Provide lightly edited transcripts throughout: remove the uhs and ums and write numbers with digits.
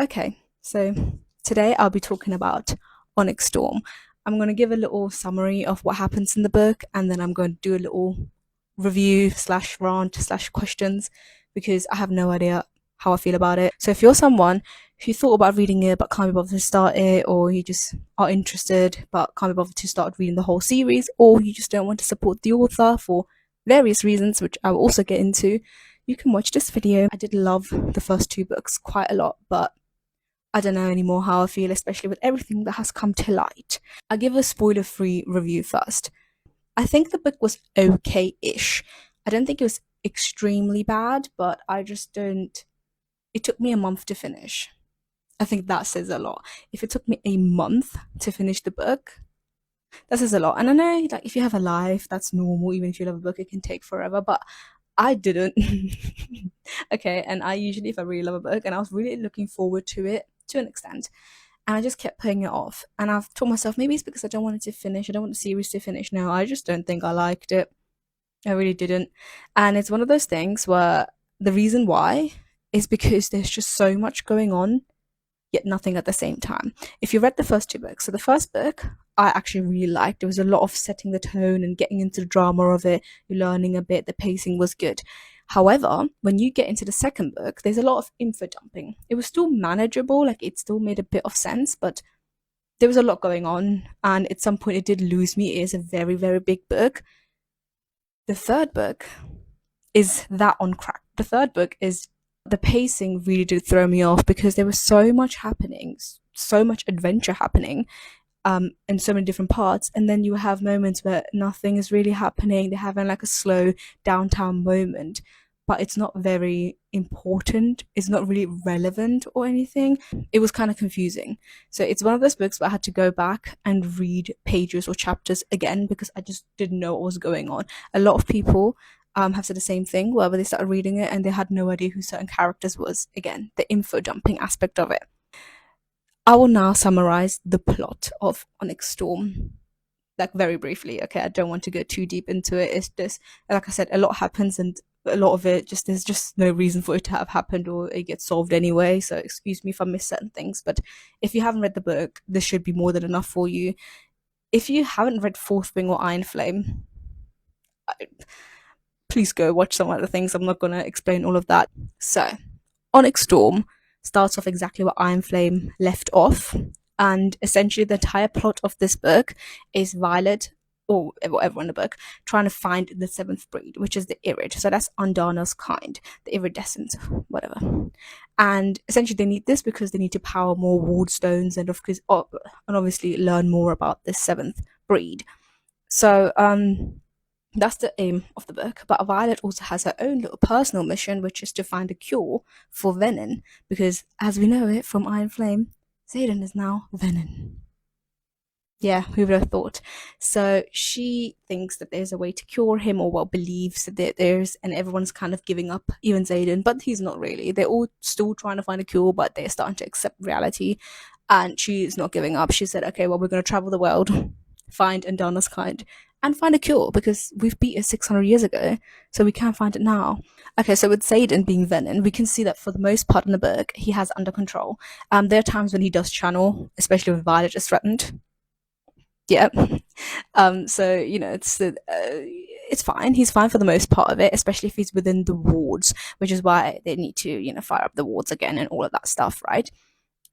Okay, so today I'll be talking about Onyx Storm. I'm going to give a little summary of what happens in the book, and then I'm going to do a little review slash rant slash questions because I have no idea how I feel about it. So if you're someone who thought about reading it but can't be bothered to start it, or you just are interested but can't be bothered to start reading the whole series, or you just don't want to support the author for various reasons, which I will also get into, you can watch this video. I did love the first two books quite a lot, but I don't know anymore how I feel, especially with everything that has come to light. I'll give a spoiler free review first. I think the book was okay ish. I don't think it was extremely bad, but I just don't. It took me a month to finish. I think that says a lot. If it took me a month to finish the book, that says a lot. And I know, like, if you have a life, that's normal. Even if you love a book, it can take forever. But I didn't. Okay, and I usually, if I really love a book, and I was really looking forward to it to an extent, and I just kept putting it off. And I've told myself maybe it's because I don't want it to finish. I don't want the series to finish. No, I just don't think I liked it. I really didn't. And it's one of those things where the reason why is because there's just so much going on, yet nothing at the same time. If you read the first two books, so the first book I actually really liked. There was a lot of setting the tone and getting into the drama of it. You're learning a bit. The pacing was good. However, when you get into the second book, there's a lot of info dumping. It was still manageable, like it still made a bit of sense, but there was a lot going on, and at some point it did lose me. It is a very, very big book. The third book is that on crack. The third book is the pacing really did throw me off because there was so much happening, so much adventure happening, in so many different parts, and then you have moments where nothing is really happening. They're having like a slow downtown moment, but it's not very important. It's not really relevant or anything. It was kind of confusing. So it's one of those books where I had to go back and read pages or chapters again because I just didn't know what was going on. A lot of people have said the same thing wherever they started reading it and they had no idea who certain characters was. Again, the info dumping aspect of it. I will now summarize the plot of Onyx Storm, like very briefly. Okay, I don't want to go too deep into it. It's just, like I said, a lot happens and a lot of it just there's just no reason for it to have happened or it gets solved anyway. So excuse me if I miss certain things, but if you haven't read the book, this should be more than enough for you. If you haven't read Fourth Wing or Iron Flame, please go watch some other things. I'm not going to explain all of that. So, Onyx Storm starts off exactly where Iron Flame left off. And essentially, the entire plot of this book is Violet, or whatever in the book, trying to find the seventh breed, which is the Irid. So that's Undana's kind, the iridescent, whatever. And essentially, they need this because they need to power more ward stones and, of course, and obviously learn more about this seventh breed. So, that's the aim of the book. But Violet also has her own little personal mission, which is to find a cure for Venin, because as we know it from Iron Flame, Xaden is now Venin. Yeah, who would have thought? So she thinks that there's a way to cure him, or well, believes that there's, and everyone's kind of giving up, even Xaden, but he's not really. They're all still trying to find a cure, but they're starting to accept reality, and she's not giving up. She said, okay, well, we're going to travel the world, find Andana's kind, and find a cure, because we've beat it 600 years ago, so we can find it now. Okay, so with Xaden being Venin, we can see that for the most part in the book, he has under control. There are times when he does channel, especially when Violet is threatened. Yeah. So it's fine. He's fine for the most part of it, especially if he's within the wards, which is why they need to fire up the wards again and all of that stuff, right?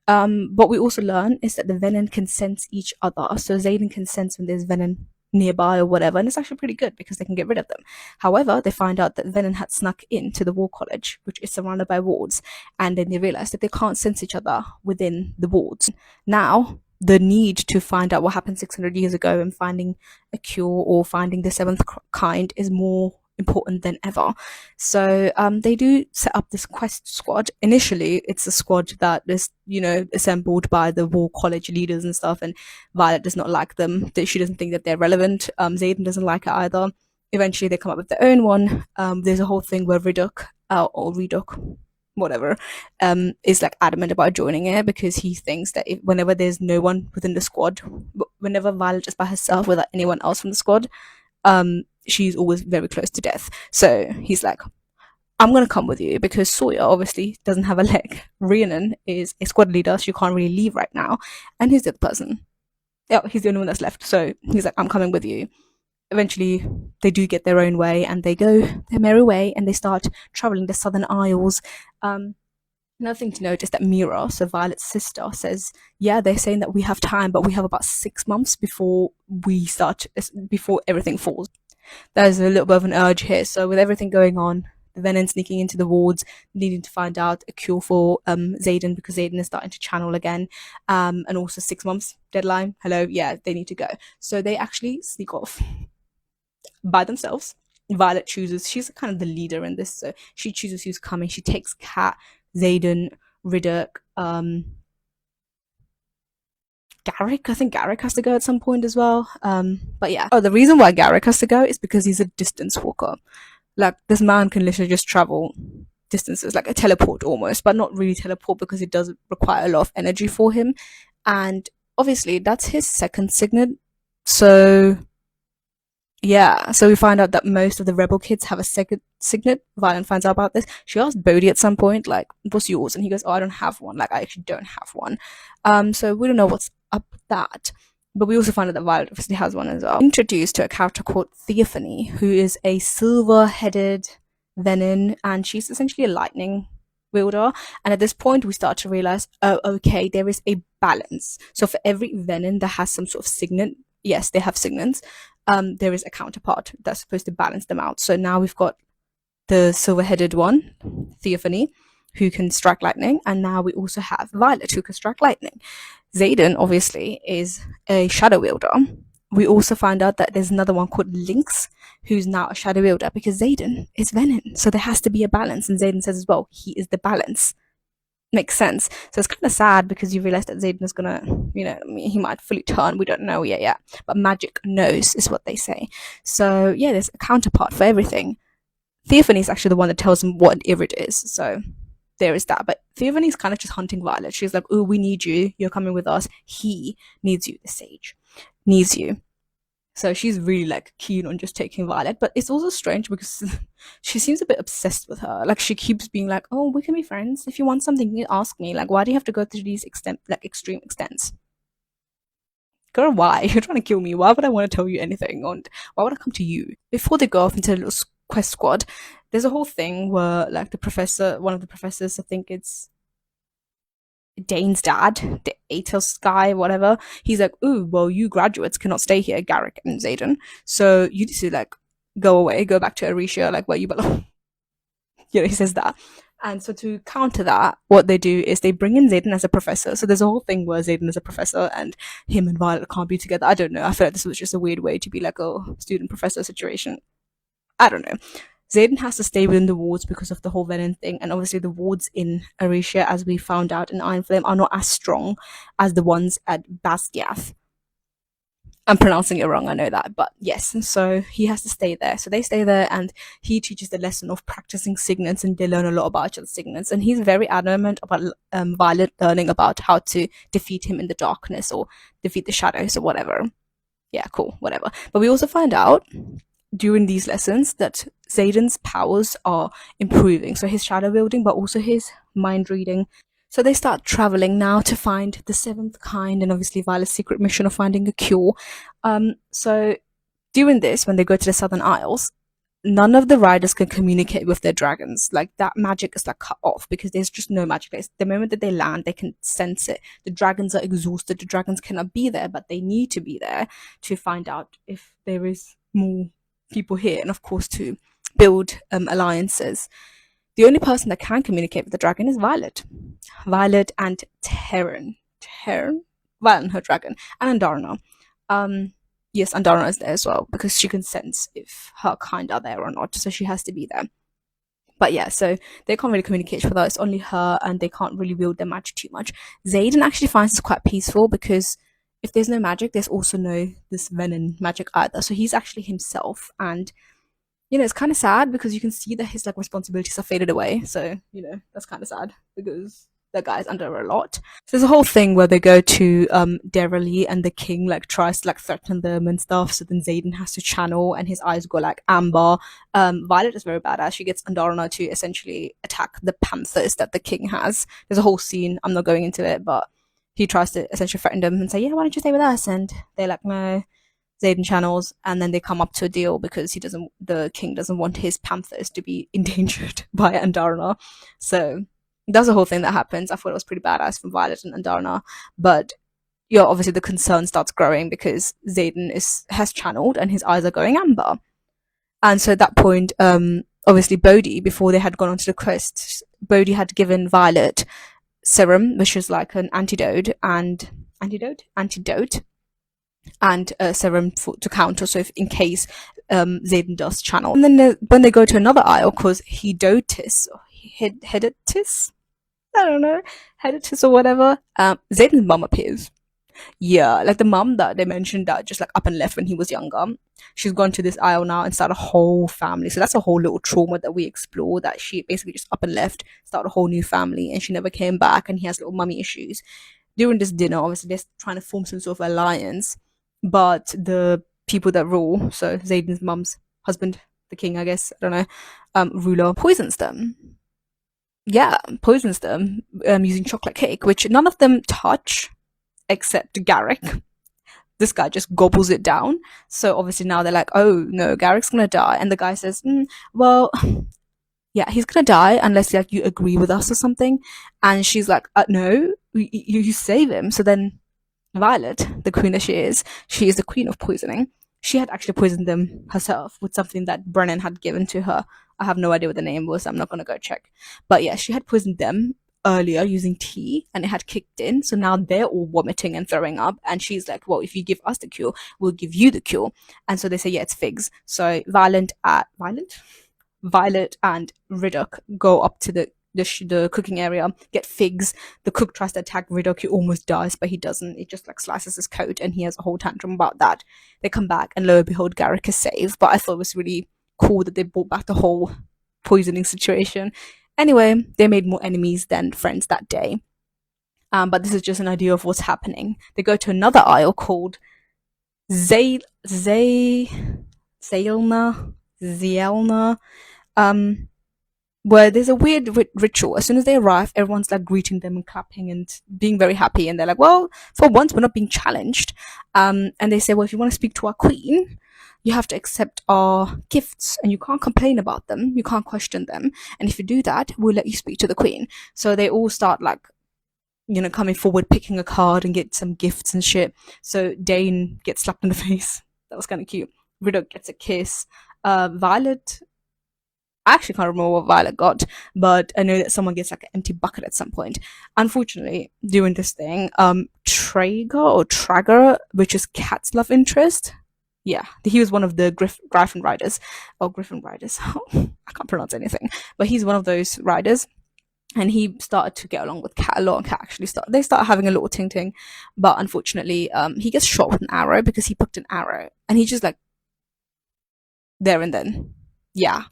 What we also learn is that the Venin can sense each other. So Xaden can sense when there's Venin nearby or whatever, and it's actually pretty good because they can get rid of them. However, they find out that Venin had snuck into the War College, which is surrounded by wards, and then they realize that they can't sense each other within the wards. Now, the need to find out what happened 600 years ago and finding a cure or finding the seventh kind is more important than ever. So they do set up this quest squad. Initially, it's a squad that is, assembled by the War College leaders and stuff, and Violet does not like them. She doesn't think that they're relevant. Xaden doesn't like it either. Eventually, they come up with their own one. There's a whole thing where Riddock, or Redock, whatever, is like adamant about joining it because he thinks that whenever there's no one within the squad, whenever Violet is by herself without anyone else from the squad, she's always very close to death. So he's like, I'm gonna come with you because Sawyer obviously doesn't have a leg. Rhiannon is a squad leader, so you can't really leave right now. And who's the other person? Yeah, he's the only one that's left. So he's like, I'm coming with you. Eventually, they do get their own way and they go their merry way and they start traveling the Southern Isles. Another thing to note is that Mira, so Violet's sister, says, yeah, they're saying that we have time, but we have about 6 months before everything falls. There's a little bit of an urge here. So with everything going on, the Venom sneaking into the wards, needing to find out a cure for Xaden because Xaden is starting to channel again, and also 6 months deadline. Hello, yeah, they need to go. So they actually sneak off by themselves. Violet chooses, she's kind of the leader in this, so she chooses who's coming. She takes Kat, Xaden, Riddick, Garrick. I think Garrick has to go at some point as well. But yeah. Oh, the reason why Garrick has to go is because he's a distance walker. Like, this man can literally just travel distances, like a teleport almost, but not really teleport because it does require a lot of energy for him. And obviously, that's his second signet. So yeah, so we find out that most of the rebel kids have a second signet. Violet finds out about this. She asked Bodhi at some point, like, what's yours? And he goes, oh, I don't have one. Like, I actually don't have one. So we don't know what's up with that. But we also find out that Violet obviously has one as well. Introduced to a character called Theophany, who is a silver-headed venom, and she's essentially a lightning wielder. And at this point, we start to realize, oh, okay, there is a balance. So for every venom that has some sort of signet, yes, they have signets, there is a counterpart that's supposed to balance them out. So now we've got the silver-headed one, Theophany, who can strike lightning, and now we also have Violet, who can strike lightning. Xaden, obviously, is a shadow wielder. We also find out that there's another one called Lynx, who's now a shadow wielder because Xaden is Venom. So there has to be a balance, and Xaden says as well, he is the balance. Makes sense. So it's kind of sad because you realize that Xaden is gonna, he might fully turn. We don't know yet. But magic knows, is what they say. So yeah, there's a counterpart for everything. Theophany is actually the one that tells him what an irid is. So there is that. But Theophany's kind of just hunting Violet. She's like, oh, we need you. You're coming with us. He needs you. The sage needs you. So she's really like keen on just taking Violet, but it's also strange because she seems a bit obsessed with her. Like, she keeps being like, "Oh, we can be friends. If you want something, you ask me. Like, why do you have to go through these extreme extents? Girl, why? You're trying to kill me. Why would I want to tell you anything? And why would I come to you?" Before they go off into a little quest squad, there's a whole thing where like one of the professors, I think it's Dane's dad, the Atos guy, whatever, he's like, ooh, well, you graduates cannot stay here, Garrick and Xaden. So you need to like go away, go back to Arisha, like where you belong. He says that. And so to counter that, what they do is they bring in Xaden as a professor. So there's a whole thing where Xaden is a professor and him and Violet can't be together. I don't know. I feel like this was just a weird way to be like a student professor situation. I don't know. Xaden has to stay within the wards because of the whole Venom thing, and obviously the wards in Arisha, as we found out in Iron Flame, are not as strong as the ones at Basgiath. I'm pronouncing it wrong, I know that, but yes, so he has to stay there. So they stay there, and he teaches the lesson of practicing signets, and they learn a lot about each other's signets. And he's very adamant about Violet learning about how to defeat him in the darkness or defeat the shadows or whatever. Yeah, cool, whatever. But we also find out during these lessons that Xaden's powers are improving. So his shadow wielding, but also his mind reading. So they start traveling now to find the seventh kind, and obviously Violet's secret mission of finding a cure. So during this, when they go to the Southern Isles, none of the riders can communicate with their dragons. Like, that magic is like cut off because there's just no magic there. The moment that they land, they can sense it. The dragons are exhausted. The dragons cannot be there, but they need to be there to find out if there is more people here, and of course to build alliances. The only person that can communicate with the dragon is Violet and Violet and her dragon, and Andarna. Yes, Andarna is there as well because she can sense if her kind are there or not, so she has to be there. But yeah, so they can't really communicate with her. It's only her, and they can't really wield their magic too much. Xaden actually finds this quite peaceful because if there's no magic, there's also no this venom magic either. So he's actually himself, and it's kind of sad because you can see that his like responsibilities are faded away. So that's kind of sad because the guy's under a lot. So there's a whole thing where they go to Derrily, and the king like tries to like threaten them and stuff. So then Xaden has to channel, and his eyes go like amber. Violet is very badass. She gets Andarna to essentially attack the panthers that the king has. There's a whole scene. I'm not going into it, but he tries to essentially threaten them and say, "Yeah, why don't you stay with us?" And they're like, "No." Xaden channels, and then they come up to a deal because the king doesn't want his panthers to be endangered by Andarna. So that's the whole thing that happens. I thought it was pretty badass from Violet and Andarna, but obviously the concern starts growing because Xaden has channeled and his eyes are going amber. And so at that point, obviously Bodhi, before they had gone onto the quest, Bodhi had given Violet serum, which is like an antidote and a serum to counter, so if in case Xaden does channel. And then when they go to another isle called Hedotis, Hedotis, I don't know, Hedotis or whatever, Xaden's mum appears. Yeah, like the mum that they mentioned that just like up and left when he was younger. She's gone to this isle now and started a whole family. So that's a whole little trauma that we explore, that she basically just up and left, started a whole new family, and she never came back, and he has little mummy issues. During this dinner, obviously they're trying to form some sort of alliance, but the people that rule, so Xaden's mum's husband, the king, I guess, I don't know, ruler, poisons them. Yeah, poisons them using chocolate cake, which none of them touch except Garrick. This guy just gobbles it down. So obviously now they're like, oh no, Garrick's gonna die. And the guy says, well, yeah, he's gonna die unless like you agree with us or something. And she's like, no, you save him. So then Violet, the queen that she is the queen of poisoning. She had actually poisoned them herself with something that Brennan had given to her. I have no idea what the name was. I'm not going to go check. But yeah, she had poisoned them earlier using tea, and it had kicked in. So now they're all vomiting and throwing up. And she's like, well, if you give us the cure, we'll give you the cure. And so they say, yeah, it's figs. So Violet and Riddock go up to the cooking area, get figs. The cook tries to attack Riddock. He almost dies, but he doesn't. It just like slices his coat, and he has a whole tantrum about that. They come back, and lo and behold, Garrick is saved. But I thought it was really cool that they brought back the whole poisoning situation. Anyway, they made more enemies than friends that day. But this is just an idea of what's happening. They go to another isle called Zelna, where there's a weird ritual. As soon as they arrive, everyone's like greeting them and clapping and being very happy. And they're like, well, for once, we're not being challenged. And they say, well, if you want to speak to our queen, you have to accept our gifts, and you can't complain about them. You can't question them. And if you do that, we'll let you speak to the queen. So they all start like, coming forward, picking a card and get some gifts and shit. So Dane gets slapped in the face. That was kind of cute. Riddock gets a kiss. Violet, I actually can't remember what Violet got, but I know that someone gets like an empty bucket at some point. Unfortunately, doing this thing, Trager, which is Cat's love interest. Yeah, he was one of the Griffin riders. I can't pronounce anything, but he's one of those riders. And he started to get along with Cat a lot, and Cat actually they start having a little ting. But unfortunately, he gets shot with an arrow because he picked an arrow, and he just like there and then. Yeah.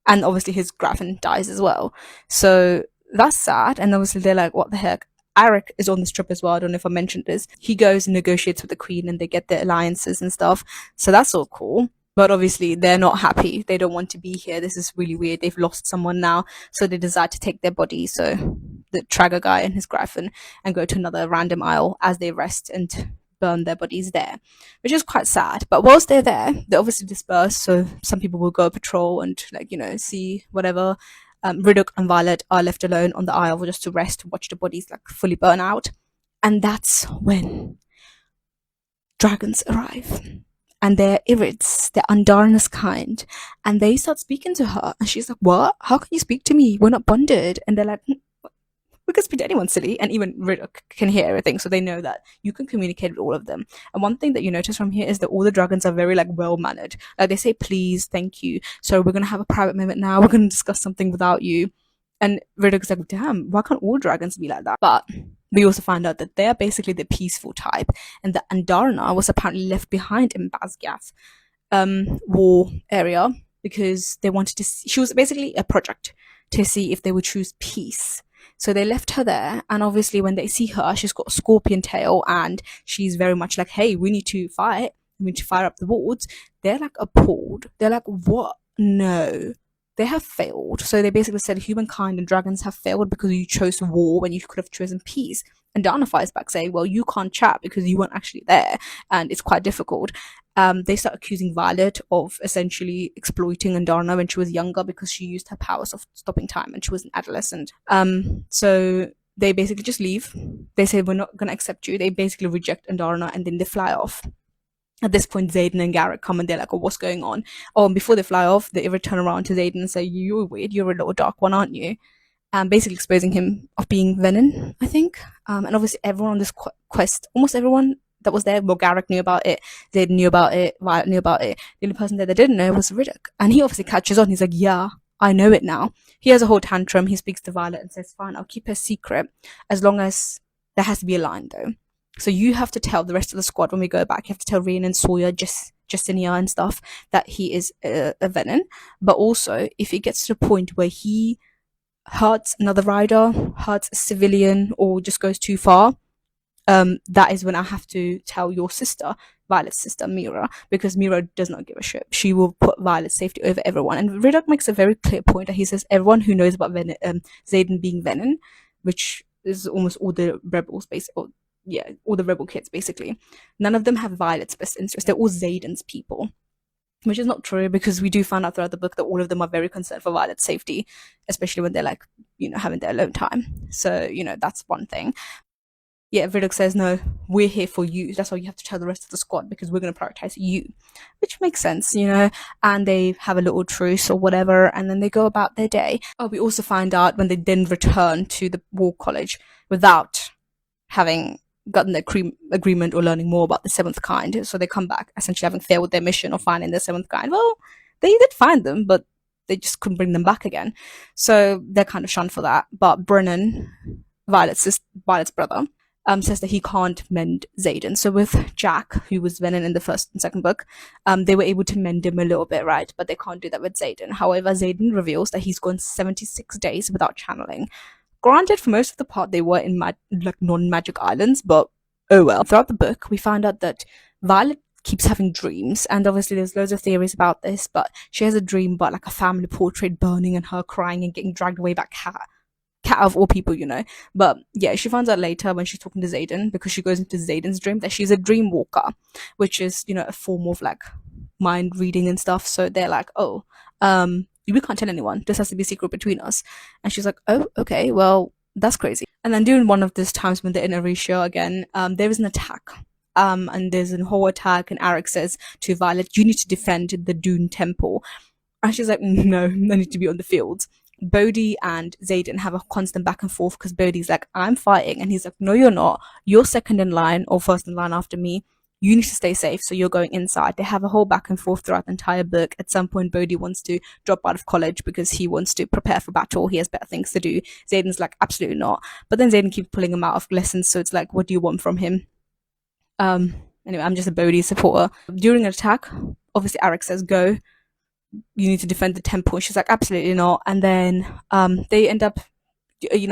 And obviously his Griffin dies as well. So that's sad. And obviously they're like, what the heck? Eric is on this trip as well. I don't know if I mentioned this. He goes and negotiates with the queen, and they get their alliances and stuff. So that's all cool. But obviously they're not happy. They don't want to be here. This is really weird. They've lost someone now. So they decide to take their bodies, so the Trager guy and his Griffin, and go to another random isle as they rest and burn their bodies there, which is quite sad. But whilst they're there, they obviously disperse. So some people will go patrol and see whatever. Riddock and Violet are left alone on the isle just to rest, watch the bodies like fully burn out. And that's when dragons arrive. And they're Irids, they're Andarna's kind. And they start speaking to her. And she's like, what? How can you speak to me? We're not bonded. And they're like, we can speak to anyone, silly. And even Riddock can hear everything. So they know that you can communicate with all of them. And one thing that you notice from here is that all the dragons are very well-mannered. Like they say, please, thank you. So we're going to have a private moment now. We're going to discuss something without you. And Riddock's like, damn, why can't all dragons be like that? But we also find out that they're basically the peaceful type, and that Andarna was apparently left behind in Basgiath war area because they wanted to see, she was basically a project to see if they would choose peace. So they left her there, and obviously when they see her, she's got a scorpion tail, and she's very much like, hey, we need to fight. We need to fire up the wards. They're like appalled. They're like, what? No. They have failed. So they basically said humankind and dragons have failed because you chose war when you could have chosen peace. And Dana fires back saying, well, you can't chat because you weren't actually there, and it's quite difficult. They start accusing Violet of essentially exploiting Andarna when she was younger because she used her powers of stopping time and she was an adolescent. So they basically just leave. They say, we're not going to accept you. They basically reject Andarna, and then they fly off. At this point, Xaden and Garrett come and they're like, oh, what's going on? Oh, and before they fly off, they turn around to Xaden and say, you're weird, you're a little dark one, aren't you? Basically exposing him of being Venom, I think. And obviously everyone on this quest, almost everyone that was there, well, Garrick knew about it, Xaden knew about it, Violet knew about it. The only person there that didn't know was Riddick. And he obviously catches on. He's like, yeah, I know it now. He has a whole tantrum. He speaks to Violet and says, fine, I'll keep her secret as long as there has to be a line, though. So you have to tell the rest of the squad when we go back. You have to tell Rian and Sawyer, Justinia and stuff, that he is a Venom. But also, if it gets to the point where he hurts another rider, hurts a civilian, or just goes too far, that is when I have to tell your sister, Violet's sister, Mira, because Mira does not give a shit. She will put Violet's safety over everyone. And Riddick makes a very clear point that he says everyone who knows about Xaden being Venom, which is almost all the rebels, basically. Yeah, all the rebel kids, basically. None of them have Violet's best interest. They're all Xaden's people. Which is not true, because we do find out throughout the book that all of them are very concerned for Violet's safety, especially when they're like, having their alone time. So, that's one thing. Yeah, Riddick says, no, we're here for you. That's why you have to tell the rest of the squad, because we're going to prioritize you. Which makes sense, and they have a little truce or whatever, and then they go about their day. Oh, we also find out when they then return to the War College without having gotten the agreement or learning more about the seventh kind. So they come back essentially having failed their mission of finding the seventh kind. Well, they did find them, but they just couldn't bring them back again. So they're kind of shunned for that. But Brennan, Violet's brother, says that he can't mend Xaden. So with Jack, who was Venom in the first and second book, they were able to mend him a little bit, right? But they can't do that with Xaden. However, Xaden reveals that he's gone 76 days without channeling. Granted, for most of the part, they were in non-magic islands, but oh well. Throughout the book, we find out that Violet keeps having dreams, and obviously there's loads of theories about this, but she has a dream about like a family portrait burning and her crying and getting dragged away by cat of all people, But yeah, she finds out later when she's talking to Xaden, because she goes into Xaden's dream, that she's a dream walker, which is, a form of like mind reading and stuff. So they're like, oh, we can't tell anyone. This has to be a secret between us. And she's like, oh, okay, well, that's crazy. And then during one of these times when they're in Arisha again, there is an attack. And there's a whole attack, and Arik says to Violet, you need to defend the Dune Temple. And she's like, no, I need to be on the field. Bodhi and Xaden have a constant back and forth, because Bodhi's like, I'm fighting. And he's like, no, you're not. You're second in line, or first in line after me. You need to stay safe, so you're going inside. They have a whole back and forth throughout the entire book. At some point, Bodhi wants to drop out of college because he wants to prepare for battle. He has better things to do. Xaden's like, absolutely not. But then Xaden keeps pulling him out of lessons, so it's like, what do you want from him? Anyway, I'm just a Bodhi supporter. During an attack, obviously Arik says, go. You need to defend the temple. And she's like, absolutely not. And then they end up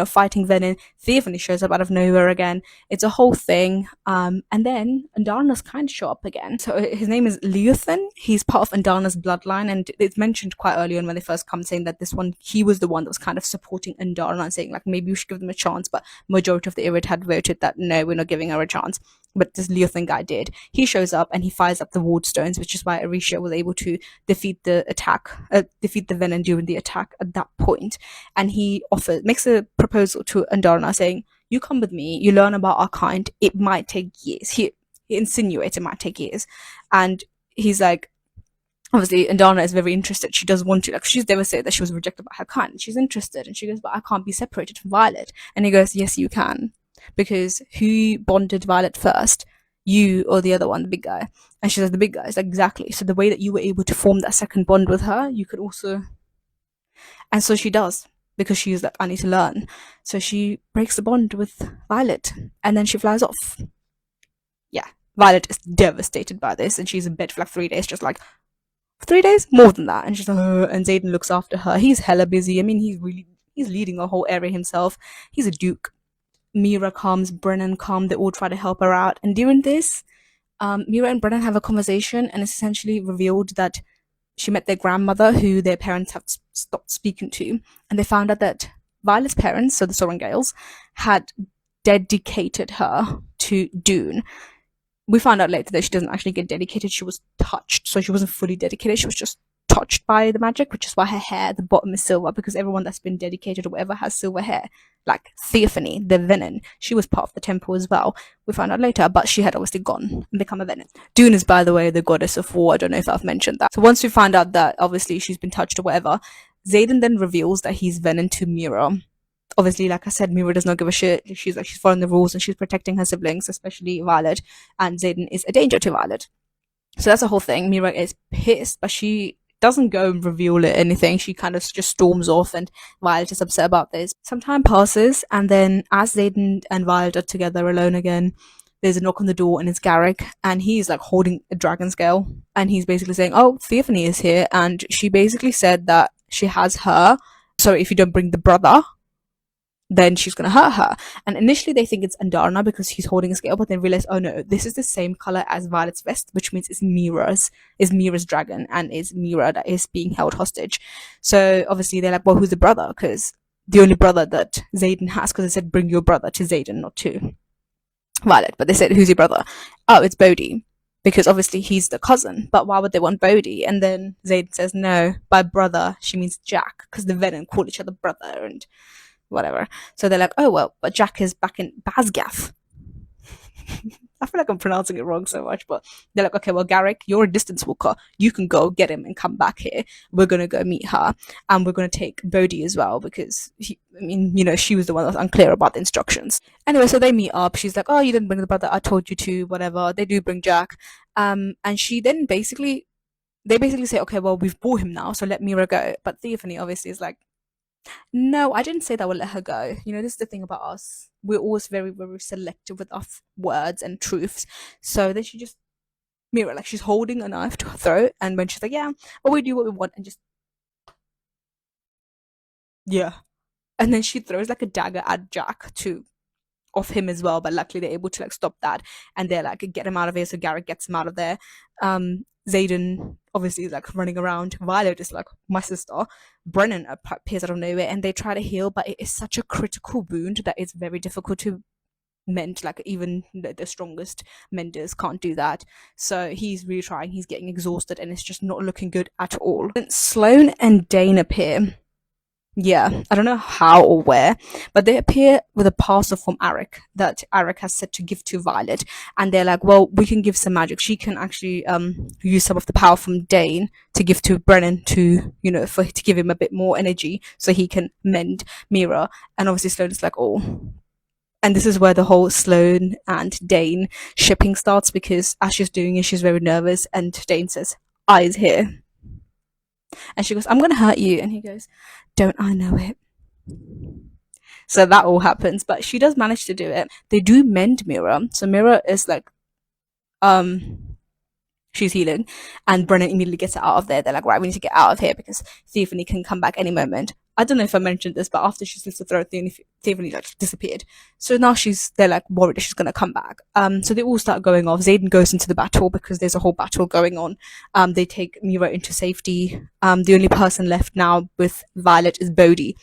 fighting Venom. Theophany shows up out of nowhere again. It's a whole thing. And then Andarna's kind of show up again. So his name is Leothan. He's part of Andarna's bloodline, and it's mentioned quite early on when they first come, saying that he was the one that was kind of supporting Andarna and saying like, maybe we should give them a chance. But majority of the Irid had voted that no, we're not giving her a chance. But this Leothan guy did. He shows up and he fires up the ward stones, which is why Arisha was able to defeat the Venom during the attack at that point. And he makes a proposal to Andarna saying, you come with me, you learn about our kind, it might take years. He insinuates it might take years. And he's like, obviously Andarna is very interested. She does want to, like, she's devastated that she was rejected by her kind. She's interested, and she goes, but I can't be separated from Violet. And he goes, yes, you can. Because who bonded Violet first? You or the other one, the big guy? And she says, the big guy. It's like, exactly. So the way that you were able to form that second bond with her, you could also... And so she does, because she's like, I need to learn. So she breaks the bond with Violet, and then she flies off. Yeah, Violet is devastated by this, and she's in bed for like 3 days, just like, 3 days? More than that. And she's like, and Xaden looks after her. He's hella busy. I mean, He's leading a whole area himself. He's a duke. Mira comes, Brennan come, they all try to help her out. And during this, Mira and Brennan have a conversation, and it's essentially revealed that she met their grandmother, who their parents have stopped speaking to, and they found out that Violet's parents, so the Sorrengales, had dedicated her to Dune. We found out later that she doesn't actually get dedicated, she was touched, so she wasn't fully dedicated, she was just touched by the magic, which is why her hair at the bottom is silver, because everyone that's been dedicated or whatever has silver hair. Like Theophany, the Venin, she was part of the temple as well. We found out later, but she had obviously gone and become a Venin. Dune is, by the way, the goddess of war. I don't know if I've mentioned that. So once we find out that obviously she's been touched or whatever, Xaden then reveals that he's Venin to Mira. Obviously, like I said, Mira does not give a shit. She's following the rules and she's protecting her siblings, especially Violet, and Xaden is a danger to Violet. So that's the whole thing. Mira is pissed, but she doesn't go and reveal it anything. She kind of just storms off, and Violet is upset about this. Some time passes, and then as Xaden and Violet are together alone again, there's a knock on the door, and it's Garrick, and he's like holding a dragon scale, and he's basically saying, oh, Theophany is here, and she basically said that she has her, so if you don't bring the brother, then she's going to hurt her. And initially they think it's Andarna because he's holding a scale, but then realize, oh no, this is the same color as Violet's vest, which means it's Mira's dragon, and it's Mira that is being held hostage. So obviously they're like, well, who's the brother? Because the only brother that Xaden has, because they said bring your brother to Xaden, not to Violet, but they said, who's your brother? Oh, it's Bodhi, because obviously he's the cousin, but why would they want Bodhi? And then Xaden says, no, by brother she means Jack, because the Venom call each other brother and whatever. So they're like, oh well, but Jack is back in Basgath. I feel like I'm pronouncing it wrong so much, but they're like, okay, well, Garrick, you're a distance walker. You can go get him and come back here. We're going to go meet her, and we're going to take Bodhi as well, because she was the one that was unclear about the instructions. Anyway, so they meet up. She's like, oh, you didn't bring the brother. I told you to, whatever. They do bring Jack. And she then they basically say, okay, well, we've bought him now, so let Mira go. But Theophany obviously is like, no, I didn't say that we'll let her go. This is the thing about us. We're always very, very selective with our words and truths. So then she just, Mira, like she's holding a knife to her throat, and when she's like, yeah, well, we do what we want, and just, yeah. And then she throws like a dagger at Jack to off him as well, but luckily they're able to like stop that, and they're like, get him out of here. So Garrett gets him out of there. Xaden obviously is like running around. Violet is like, my sister. Brennan appears out of nowhere, and they try to heal, but it is such a critical wound that it's very difficult to mend. Like even the strongest menders can't do that. So he's really trying. He's getting exhausted, and it's just not looking good at all. And Sloane and Dane appear. Yeah, I don't know how or where, but they appear with a parcel from Arik that Arik has said to give to Violet, and they're like, well, we can give some magic. She can actually use some of the power from Dane to give to Brennan to give him a bit more energy so he can mend Mira. And obviously Sloane is like, oh. And this is where the whole Sloane and Dane shipping starts, because as she's doing it, she's very nervous, and Dane says, eyes here. And she goes, I'm going to hurt you. And he goes, don't I know it? So that all happens, but she does manage to do it. They do mend Mira. So Mira is like, she's healing, and Brennan immediately gets her out of there. They're like, right, we need to get out of here because Theophany can come back any moment. I don't know if I mentioned this, but after she slits the throat, Theophany like disappeared. So now they're like worried that she's gonna come back. So they all start going off. Xaden goes into the battle because there's a whole battle going on. They take Mira into safety. The only person left now with Violet is Bodhi,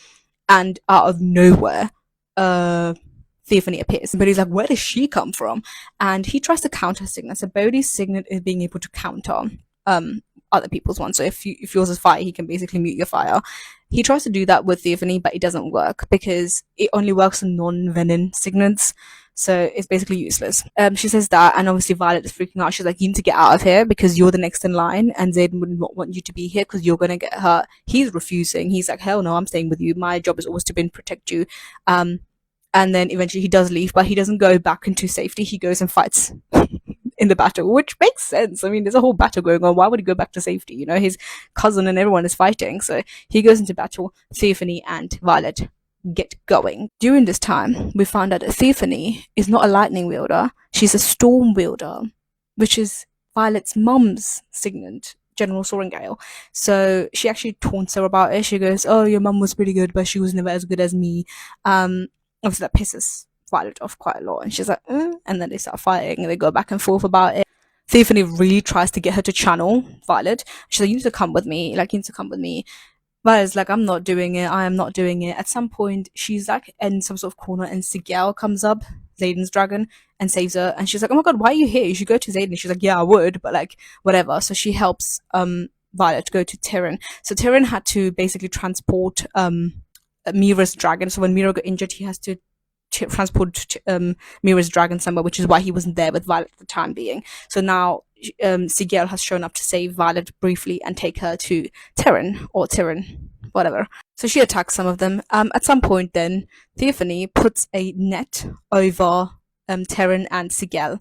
and out of nowhere, Theophany appears. But he's like, where does she come from? And he tries to counter signet. So Bodhi's signet is being able to counter other people's ones. So if yours is fire, he can basically mute your fire. He tries to do that with Theophany, but it doesn't work because it only works on non-venom signets. So it's basically useless. She says that, and obviously Violet is freaking out. She's like, you need to get out of here because you're the next in line, and Xaden would not want you to be here because you're going to get hurt. He's refusing. He's like, hell no, I'm staying with you. My job is always to protect you. And then eventually he does leave, but he doesn't go back into safety. He goes and fights in the battle, which makes sense. I mean, there's a whole battle going on. Why would he go back to safety? His cousin and everyone is fighting. So he goes into battle. Theophany and Violet get going. During this time, we found out that Theophany is not a lightning wielder. She's a storm wielder, which is Violet's mum's signet. General Sorengale. So she actually taunts her about it. She goes, "Oh, your mum was pretty good, but she was never as good as me." Obviously that pisses Violet off quite a lot, and she's like, and then they start fighting, and they go back and forth about it. Tiffany really tries to get her to channel Violet. She's like, "You need to come with me. Like, you need to come with me." Violet's like, "I'm not doing it. I am not doing it." At some point, she's like in some sort of corner, and Sigel comes up, Zayden's dragon, and saves her. And she's like, "Oh my god, why are you here? You should go to Zayden." She's like, "Yeah, I would, but like, whatever." So she helps Violet go to Tyrion. So Tyrion had to basically transport Mira's dragon. So when Mira got injured, he has to transport Mira's dragon somewhere, which is why he wasn't there with Violet at the time being. So now Sigel has shown up to save Violet briefly and take her to Tyrion, whatever. So she attacks some of them. At some point, then Theophany puts a net over Tyrion and Sigel.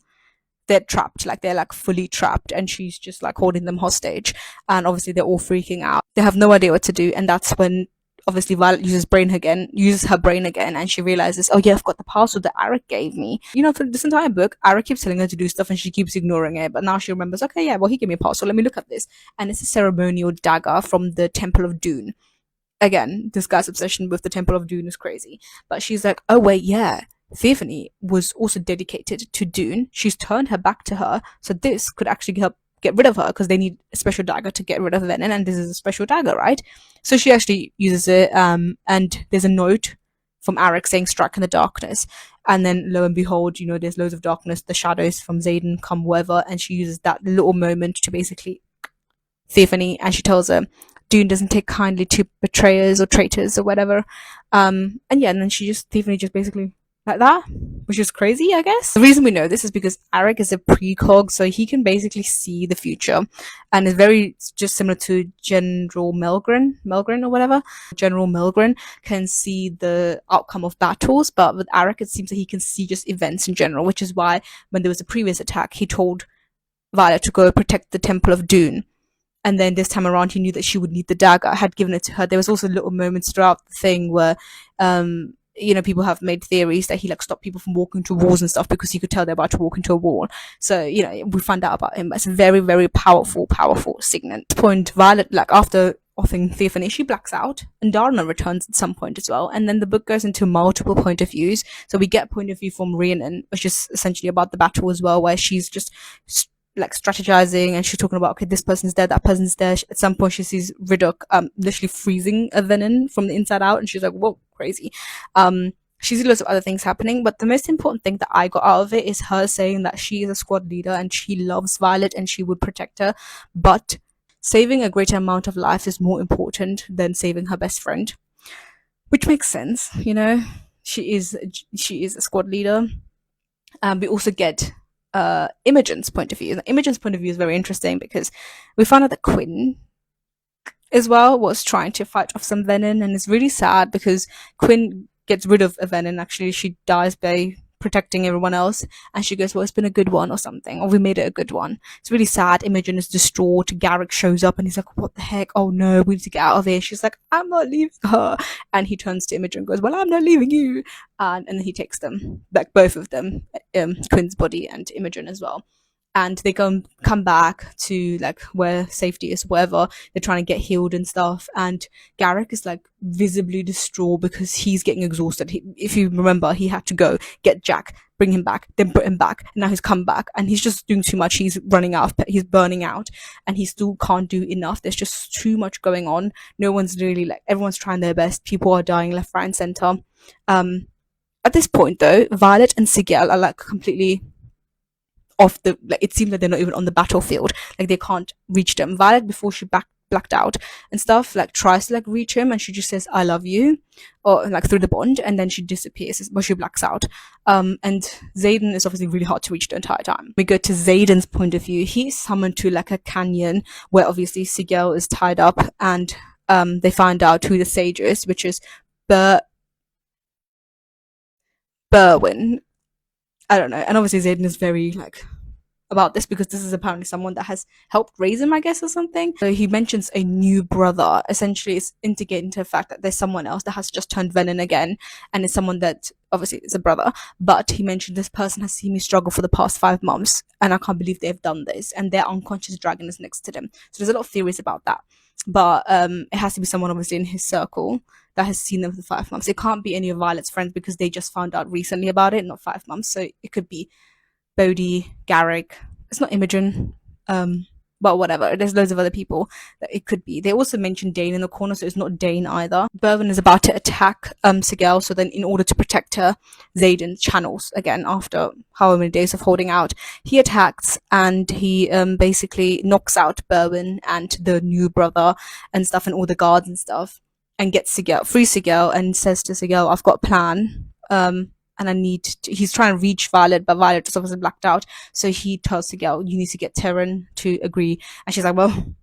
They're trapped, like they're like fully trapped, and she's just like holding them hostage. And obviously, they're all freaking out. They have no idea what to do, and that's when obviously Violet uses her brain again, and she realizes, "Oh yeah, I've got the password that Arik gave me." You know, for this entire book, Arik keeps telling her to do stuff and she keeps ignoring it, but now she remembers, "Okay, yeah, well, he gave me a password, let me look at this." And it's a ceremonial dagger from the Temple of Dune. Again, this guy's obsession with the Temple of Dune is crazy. But she's like, "Oh wait, yeah, Theophany was also dedicated to Dune. She's turned her back to her, so this could actually help get rid of her, because they need a special dagger to get rid of Venom, and this is a special dagger, right?" So she actually uses it, and there's a note from Arik saying "strike in the darkness," and then lo and behold, you know, there's loads of darkness, the shadows from Zayden come wherever, and she uses that little moment to basically Theophany, and she tells her Dune doesn't take kindly to betrayers or traitors or whatever. And yeah, and then Theophany just basically like that, which is crazy, I guess. The reason we know this is because Arik is a precog, so he can basically see the future, and is very just similar to General Melgren or whatever. General Melgren can see the outcome of battles, but with Arik, it seems that he can see just events in general, which is why when there was a previous attack, he told Violet to go protect the Temple of Dune. And then this time around, he knew that she would need the dagger. I had given it to her. There was also little moments throughout the thing where, you know, people have made theories that he like stopped people from walking into walls and stuff because he could tell they're about to walk into a wall. So, you know, we find out about him. It's a very, very powerful signet. Point Violet, like after offing Theophany, she blacks out, and Darna returns at some point as well. And then the book goes into multiple point of views. So we get point of view from Rhiannon, which is essentially about the battle as well, where she's just like strategizing, and she's talking about, okay, this person's dead, that person's dead. At some point she sees Riddoch literally freezing a venom from the inside out, and she's like, whoa, crazy. She sees lots of other things happening, but the most important thing that I got out of it is her saying that she is a squad leader and she loves Violet and she would protect her, but saving a greater amount of life is more important than saving her best friend, which makes sense. You know, she is a squad leader. We also get Imogen's point of view. Imogen's point of view is very interesting because we found out that Quinn as well was trying to fight off some venom, and it's really sad because Quinn gets rid of a venom. Actually, she dies by protecting everyone else, and she goes, "Well, it's been a good one," or something, or "We made it a good one." It's really sad. Imogen is distraught. Garrick shows up and he's like, "What the heck? Oh no, we need to get out of here." She's like, "I'm not leaving her," and he turns to Imogen and goes, "Well, I'm not leaving you," and then he takes them, like both of them, Quinn's body and Imogen as well. And they come back to like where safety is, wherever they're trying to get healed and stuff. And Garrick is like visibly distraught because he's getting exhausted. If you remember, he had to go get Jack, bring him back, then put him back, and now he's come back, and he's just doing too much. He's running out, he's burning out, and he still can't do enough. There's just too much going on. No one's really like, everyone's trying their best. People are dying left, right, and center. At this point, though, Violet and Sigel are like completely off the, like, it seems like they're not even on the battlefield, like they can't reach them. Violet, before she blacked out and stuff, like tries to like reach him, and she just says, "I love you," or like through the bond, and then she disappears, but she blacks out. And Zayden is obviously really hard to reach the entire time. We go to Zayden's point of view. He's summoned to like a canyon where obviously Sigel is tied up, and they find out who the sage is, which is Berwin. I don't know. And obviously Zayden is very like about this because this is apparently someone that has helped raise him, I guess, or something. So he mentions a new brother. Essentially, it's indicating to the fact that there's someone else that has just turned venom again, and it's someone that obviously is a brother. But he mentioned this person has seen me struggle for the past 5 months, and I can't believe they've done this. And their unconscious dragon is next to them. So there's a lot of theories about that. But it has to be someone obviously in his circle that has seen them for 5 months. It can't be any of Violet's friends because they just found out recently about it, not 5 months. So it could be Bodhi, Garrick. It's not Imogen. But whatever. There's loads of other people that it could be. They also mentioned Dane in the corner, so it's not Dane either. Berwin is about to attack Sigel, so then in order to protect her, Xaden channels again after however many days of holding out. He attacks and he basically knocks out Berwin and the new brother and stuff and all the guards and stuff and gets Sigel, frees Sigel and says to Sigel, I've got a plan. And I need to, he's trying to reach Violet, but Violet just obviously blacked out. So he tells Sigel, you need to get Terran to agree. And she's like, well,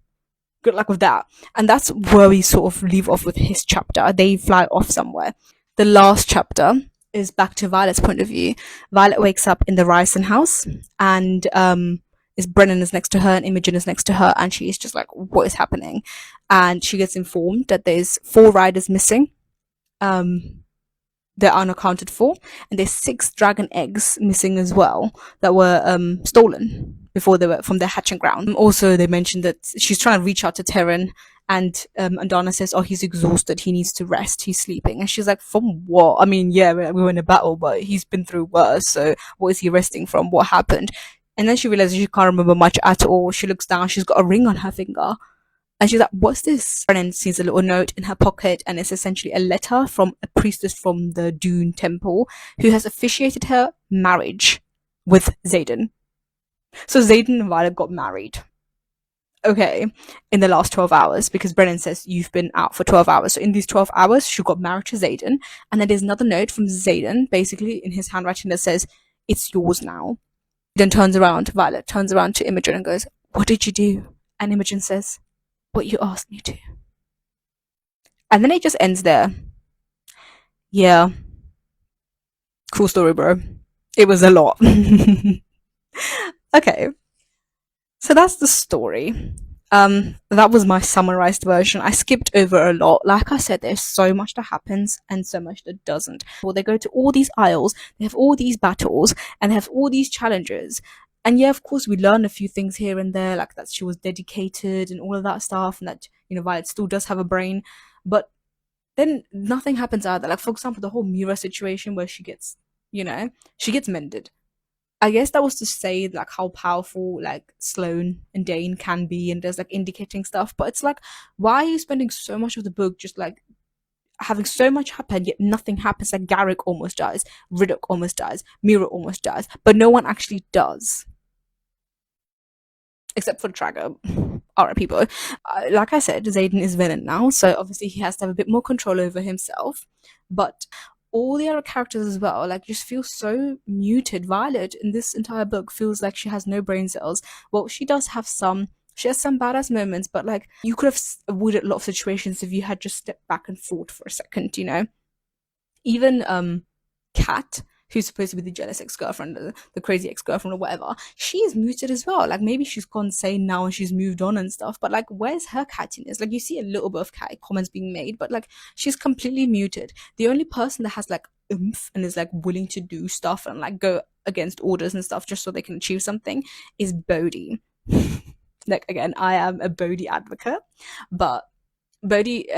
good luck with that. And that's where we sort of leave off with his chapter. They fly off somewhere. The last chapter is back to Violet's point of view. Violet wakes up in the Ryerson house and Brennan is next to her and Imogen is next to her. And she's just like, what is happening? And she gets informed that there's 4 riders missing. They're unaccounted for, and there's 6 dragon eggs missing as well that were stolen before they were from their hatching ground. Also, they mentioned that she's trying to reach out to Terran, and Andana says, "Oh, he's exhausted. He needs to rest. He's sleeping." And she's like, "From what? I mean, yeah, we were in a battle, but he's been through worse. So what is he resting from? What happened?" And then she realizes she can't remember much at all. She looks down. She's got a ring on her finger. And she's like, what's this? Brennan sees a little note in her pocket, and it's essentially a letter from a priestess from the Dune temple who has officiated her marriage with Xaden. So Xaden and Violet got married. Okay, in the last 12 hours, because Brennan says you've been out for 12 hours. So in these 12 hours, she got married to Xaden. And then there's another note from Xaden, basically in his handwriting, that says, it's yours now. Then Violet turns around to Imogen and goes, what did you do? And Imogen says, what you asked me to. And then it just ends there. Yeah. Cool story, bro. It was a lot. Okay. So that's the story. That was my summarized version. I skipped over a lot. Like I said, there's so much that happens and so much that doesn't. Well, they go to all these isles, they have all these battles, and they have all these challenges. And yeah, of course, we learn a few things here and there, like that she was dedicated and all of that stuff, and that, Violet still does have a brain. But then nothing happens either. Like, for example, the whole Mira situation where she gets mended. I guess that was to say, like, how powerful, like, Sloane and Dane can be, and there's, like, indicating stuff. But it's like, why are you spending so much of the book just, like, having so much happen, yet nothing happens? Like, Garrick almost dies, Riddoch almost dies, Mira almost dies, but no one actually does. Except for the tracker. Alright, people. Like I said, Xaden is villain now, so obviously he has to have a bit more control over himself. But all the other characters as well, like, just feel so muted. Violet in this entire book feels like she has no brain cells. Well, she does have some. She has some badass moments, but like, you could have avoided a lot of situations if you had just stepped back and thought for a second, Even Kat, who's supposed to be the jealous ex-girlfriend, the crazy ex-girlfriend or whatever, she is muted as well. Like, maybe she's gone sane now and she's moved on and stuff, but like, where's her cattiness? Like, you see a little bit of cat comments being made, but like, she's completely muted. The only person that has like oomph and is like willing to do stuff and like go against orders and stuff just so they can achieve something is Bodhi. Like, again, I am a Bodhi advocate, but Bodhi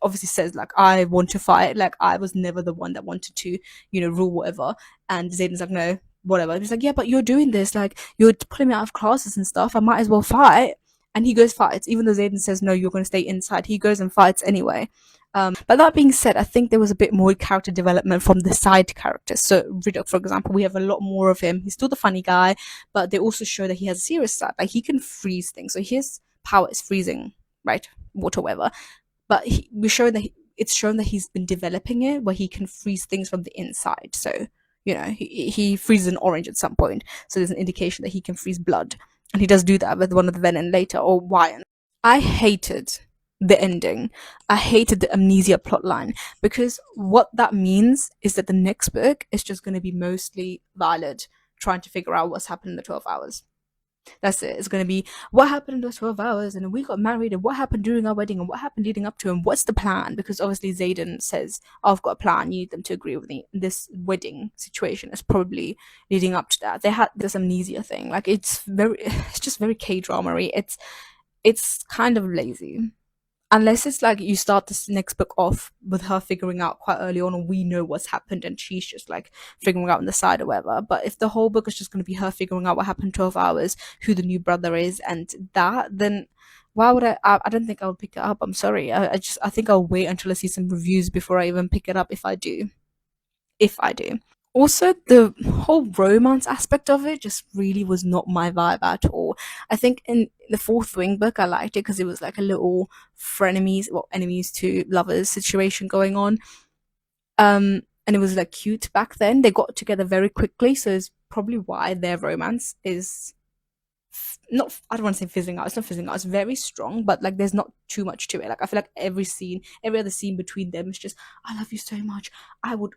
obviously says, like, I want to fight. Like, I was never the one that wanted to, rule whatever. And Xaden's like, no, whatever. He's like, yeah, but you're doing this. Like, you're pulling me out of classes and stuff. I might as well fight. And he goes fights. Even though Xaden says, no, you're going to stay inside. He goes and fights anyway. But that being said, I think there was a bit more character development from the side characters. So Riddoch, for example, we have a lot more of him. He's still the funny guy, but they also show that he has a serious side. Like, he can freeze things. So his power is freezing, right? Water, whatever. But it's shown that he's been developing it, where he can freeze things from the inside. So, he freezes an orange at some point. So there's an indication that he can freeze blood. And he does do that with one of the venom later, or Wyan. I hated the ending. I hated the amnesia plotline, because what that means is that the next book is just going to be mostly Violet trying to figure out what's happened in the 12 hours. That's it. It's going to be what happened in those 12 hours, and we got married, and what happened during our wedding, and what happened leading up to, and what's the plan? Because obviously Zayden says, oh, I've got a plan. You need them to agree with me. This wedding situation is probably leading up to that. They had this amnesia thing. Like, it's just very K-drama-y. It's kind of lazy. Unless it's like you start this next book off with her figuring out quite early on, and we know what's happened, and she's just like figuring out on the side or whatever. But if the whole book is just going to be her figuring out what happened 12 hours, who the new brother is, and that, then why would I don't think I would pick it up. I'm sorry. I think I'll wait until I see some reviews before I even pick it up, if I do. If I do. Also, the whole romance aspect of it just really was not my vibe at all. I think in the Fourth Wing book, I liked it because it was like a little frenemies, well, enemies to lovers situation going on. And it was like cute back then. They got together very quickly, so it's probably why their romance is not, I don't want to say fizzling out. It's not fizzling out. It's very strong, but like there's not too much to it. Like I feel like every scene, every other scene between them is just, I love you so much. I would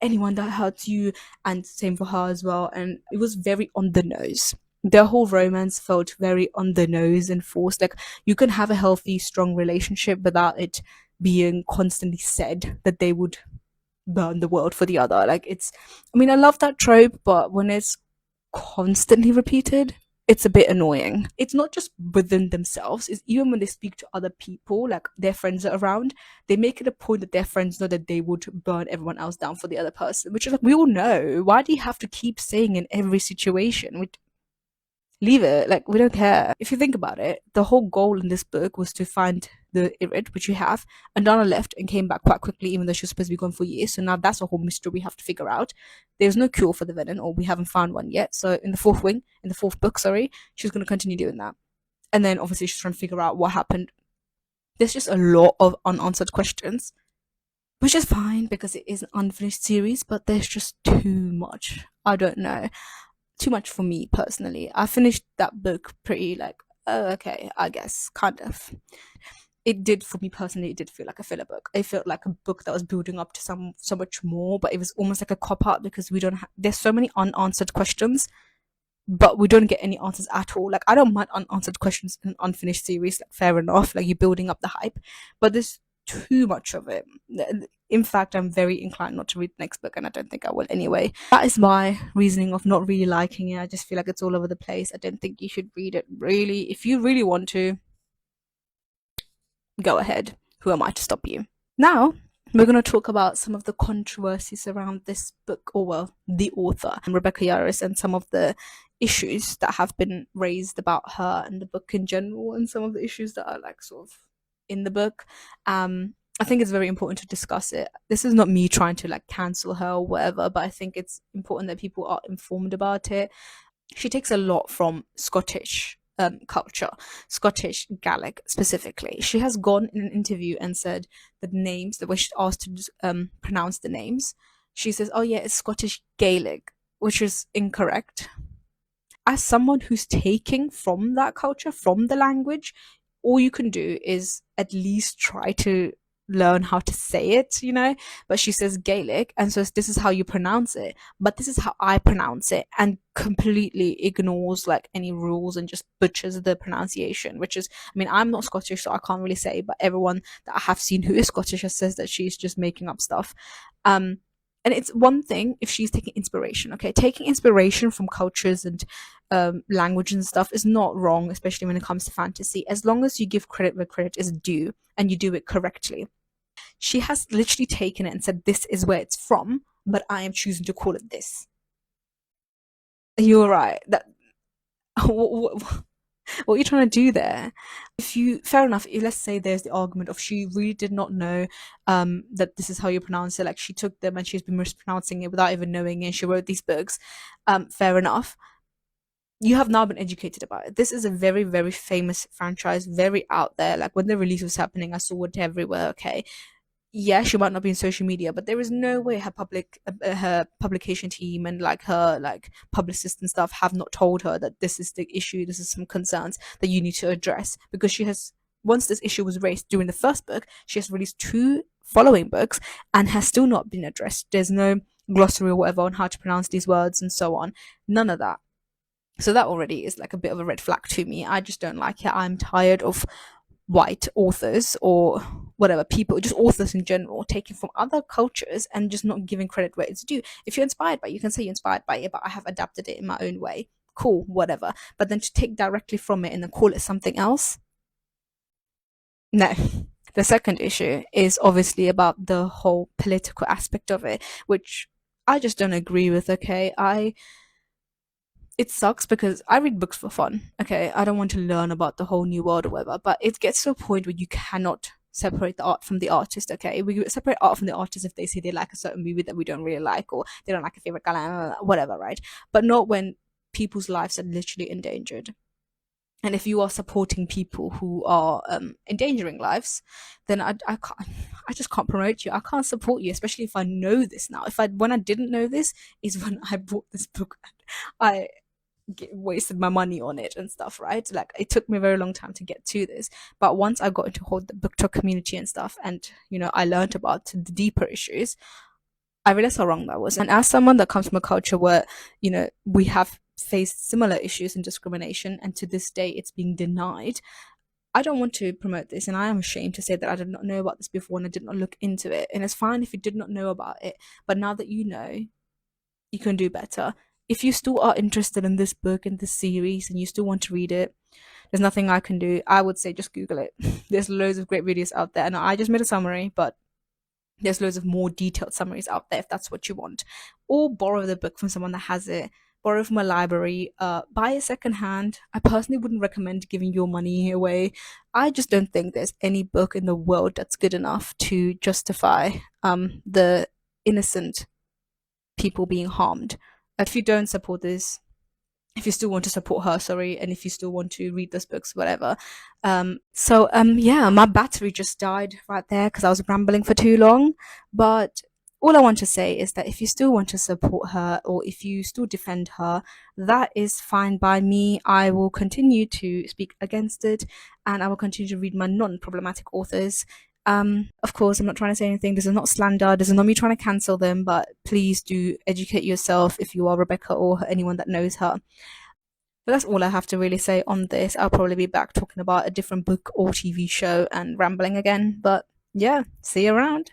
anyone that hurts you, and same for her as well. And it was very on the nose. Their whole romance felt very on the nose and forced. Like you can have a healthy, strong relationship without it being constantly said that they would burn the world for the other. Like it's, I mean, I love that trope, but when it's constantly repeated, it's a bit annoying. It's not just within themselves, it's even when they speak to other people, like their friends are around, they make it a point that their friends know that they would burn everyone else down for the other person, which is like, we all know. Why do you have to keep saying in every situation? Leave it. Like, we don't care. If you think about it, the whole goal in this book was to find the Irid, which you have, and Donna left and came back quite quickly, even though she was supposed to be gone for years. So now that's a whole mystery we have to figure out. There's no cure for the venom, or we haven't found one yet. So in the fourth book, sorry, she's going to continue doing that. And then obviously she's trying to figure out what happened. There's just a lot of unanswered questions, which is fine because it is an unfinished series, but there's just too much. I don't know, too much for me personally. I finished that book pretty like, oh, okay, I guess, kind of. It did for me personally. It did feel like a filler book. It felt like a book that was building up to so much more, but it was almost like a cop out because we don't. There's so many unanswered questions, but we don't get any answers at all. Like I don't mind unanswered questions in an unfinished series. Like fair enough. Like you're building up the hype, but there's too much of it. In fact, I'm very inclined not to read the next book, and I don't think I will anyway. That is my reasoning of not really liking it. I just feel like it's all over the place. I don't think you should read it. Really, if you really want to, go ahead. Who am I to stop you? Now, we're going to talk about some of the controversies around this book, or well, the author, Rebecca Yaros, and some of the issues that have been raised about her and the book in general, and some of the issues that are like sort of in the book. I think it's very important to discuss it. This is not me trying to like cancel her or whatever, but I think it's important that people are informed about it. She takes a lot from Scottish culture, Scottish Gaelic specifically. She has gone in an interview and said the names, that when she's asked to pronounce the names, she says, oh yeah, it's Scottish Gaelic, which is incorrect. As someone who's taking from that culture, from the language, all you can do is at least try to learn how to say it, you know? But she says Gaelic, and so this is how you pronounce it, but this is how I pronounce it, and completely ignores like any rules and just butchers the pronunciation, which is, I mean, I'm not Scottish, so I can't really say, but everyone that I have seen who is Scottish says that she's just making up stuff. And it's one thing if she's taking inspiration, okay? Taking inspiration from cultures and language and stuff is not wrong, especially when it comes to fantasy, as long as you give credit where credit is due and you do it correctly. She has literally taken it and said, this is where it's from, but I am choosing to call it this. You're right. That what are you trying to do there? If you, fair enough, let's say there's the argument of she really did not know that this is how you pronounce it, like she took them and she's been mispronouncing it without even knowing it, she wrote these books. Fair enough. You have now been educated about it. This is a very, very famous franchise, very out there. Like when the release was happening, I saw it everywhere. Okay, yeah, she might not be in social media, but there is no way her publication team and like her like publicist and stuff have not told her that this is the issue, this is some concerns that you need to address, because she has, once this issue was raised during the first book, she has released 2 following books and has still not been addressed. There's no glossary or whatever on how to pronounce these words and so on. None of that. So that already is like a bit of a red flag to me. I just don't like it. I'm tired of white authors or whatever people, just authors in general, taking from other cultures and just not giving credit where it's due. If you're inspired by it, you can say you're inspired by it, but I have adapted it in my own way. Cool, whatever. But then to take directly from it and then call it something else, no. The second issue is obviously about the whole political aspect of it, which I just don't agree with. Okay, it sucks because I read books for fun. Okay, I don't want to learn about the whole new world or whatever, but it gets to a point where you cannot separate the art from the artist. Okay, we separate art from the artist if they say they like a certain movie that we don't really like, or they don't like a favorite color, whatever, right? But not when people's lives are literally endangered. And if you are supporting people who are endangering lives, then I can't, I just can't promote you. I can't support you, especially if I know this now. If I when I didn't know this is when I bought this book. I wasted my money on it and stuff, right? Like it took me a very long time to get to this, but once I got into whole the book talk community and stuff, and I learned about the deeper issues, I realized how wrong that was. And as someone that comes from a culture where we have faced similar issues and discrimination, and to this day it's being denied, I don't want to promote this, and I am ashamed to say that I did not know about this before and I did not look into it. And it's fine if you did not know about it, but now that you know, you can do better. If you still are interested in this book and this series and you still want to read it, there's nothing I can do. I would say just Google it. There's loads of great videos out there. And I just made a summary, but there's loads of more detailed summaries out there if that's what you want. Or borrow the book from someone that has it. Borrow from a library. Buy it secondhand. I personally wouldn't recommend giving your money away. I just don't think there's any book in the world that's good enough to justify the innocent people being harmed. If you don't support this, if you still want to support her, sorry, and if you still want to read those books, whatever. Yeah, my battery just died right there because I was rambling for too long. But all I want to say is that if you still want to support her or if you still defend her, that is fine by me. I will continue to speak against it, and I will continue to read my non-problematic authors. Of course, I'm not trying to say anything. This is not slander. This is not me trying to cancel them, but please do educate yourself if you are Rebecca or anyone that knows her. But that's all I have to really say on this. I'll probably be back talking about a different book or TV show and rambling again. But yeah, see you around.